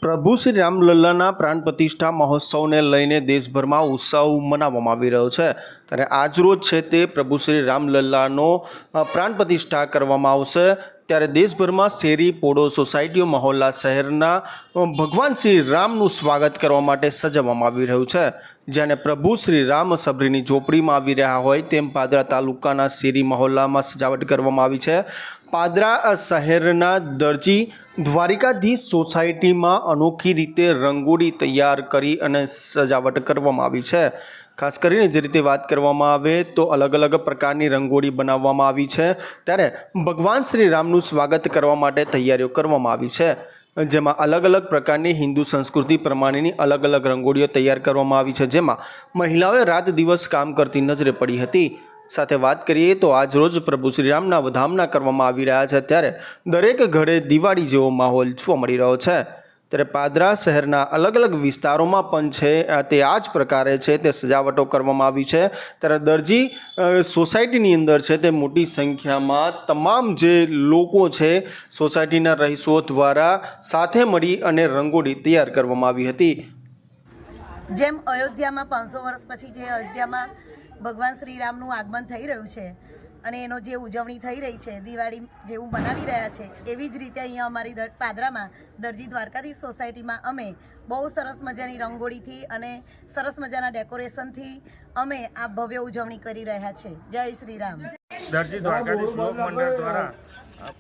પ્રભુ શ્રી રામલલ્લાના પ્રાણ પ્રતિષ્ઠા મહોત્સવને લઈને દેશભરમાં ઉત્સવ મનાવવામાં આવી રહ્યો છે। ત્યારે આજરોજ છે તે પ્રભુ શ્રી રામલલ્લાનો પ્રાણ પ્રતિષ્ઠા કરવામાં આવશે। ત્યારે દેશભરમાં શેરી પોળો સોસાયટીઓ મહોલ્લા શહેરના ભગવાન શ્રી રામનું સ્વાગત કરવા માટે સજાવવામાં આવી રહ્યું છે। જેને પ્રભુ શ્રી રામ સબરીની ઝોપડીમાં આવી રહ્યા હોય તેમ પાદરા તાલુકાના શેરી મહોલ્લામાં સજાવટ કરવામાં આવી છે। પાદરા શહેરના દરજી દ્વારિકાધીશ સોસાયટીમાં અનોખી રીતે રંગોળી તૈયાર કરી અને સજાવટ કરવામાં આવી છે। ખાસ કરીને જે રીતે વાત કરવામાં આવે તો અલગ અલગ પ્રકારની રંગોળી બનાવવામાં આવી છે। ત્યારે ભગવાન શ્રી રામનું સ્વાગત કરવા માટે તૈયારીઓ કરવામાં આવી છે, જેમાં અલગ અલગ પ્રકારની હિન્દુ સંસ્કૃતિ પ્રમાણેની અલગ અલગ રંગોળીઓ તૈયાર કરવામાં આવી છે, જેમાં મહિલાઓએ રાત દિવસ કામ કરતી નજરે પડી હતી। સાથે વાત કરીએ તો આજ રોજ પ્રભુ શ્રી રામના વધામણા કરવામાં આવી રહ્યા છે, ત્યારે દરેક ઘરે દિવાળી જેવો માહોલ જોવા મળી રહ્યો છે। ત્યારે પાદરા શહેરના અલગ અલગ વિસ્તારોમાં પણ છે તે આ જ પ્રકારે છે તે સજાવટો કરવામાં આવી છે। ત્યારે દરજી સોસાયટીની અંદર છે તે મોટી સંખ્યામાં તમામ જે લોકો છે સોસાયટીના રહીશો દ્વારા સાથે મળી અને રંગોળી તૈયાર કરવામાં આવી હતી। જેમ અયોધ્યામાં 500 વર્ષ પછી જે અયોધ્યામાં ભગવાન શ્રી રામનું આગમન થઈ રહ્યું છે અને એનો જે ઉજવણી થઈ રહી છે, દિવાળી જેવું મનાવી રહ્યા છે, એવી જ રીતે અહીંયા અમારી પાદરામાં દરજી દ્વારકાધીશ સોસાયટીમાં અમે બહુ સરસ મજાની રંગોળીથી અને સરસ મજાના ડેકોરેશનથી અમે આ ભવ્ય ઉજવણી કરી રહ્યા છે। જય શ્રી રામ। દરજી દ્વારકાધીશ યુવક મંડળ દ્વારા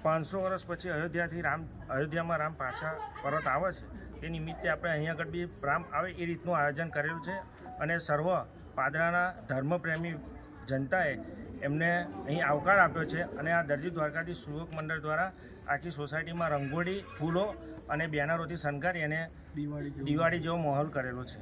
500 વર્ષ પછી અયોધ્યામાં રામ પાછા પરત આવે છે તે નિમિત્તે આપણે અહીંયા આગળ બી રામ આવે એ રીતનું આયોજન કરેલું છે અને સર્વ પાદરાના ધર્મપ્રેમી જનતાએ એમને અહીં આવકાર આપ્યો છે અને આ દરજી દ્વારકાધીશ યુવક મંડળ દ્વારા આખી સોસાયટીમાં રંગોળી, ફૂલો અને બેનરોથી શણગારી અને દિવાળી જેવો માહોલ કરેલો છે।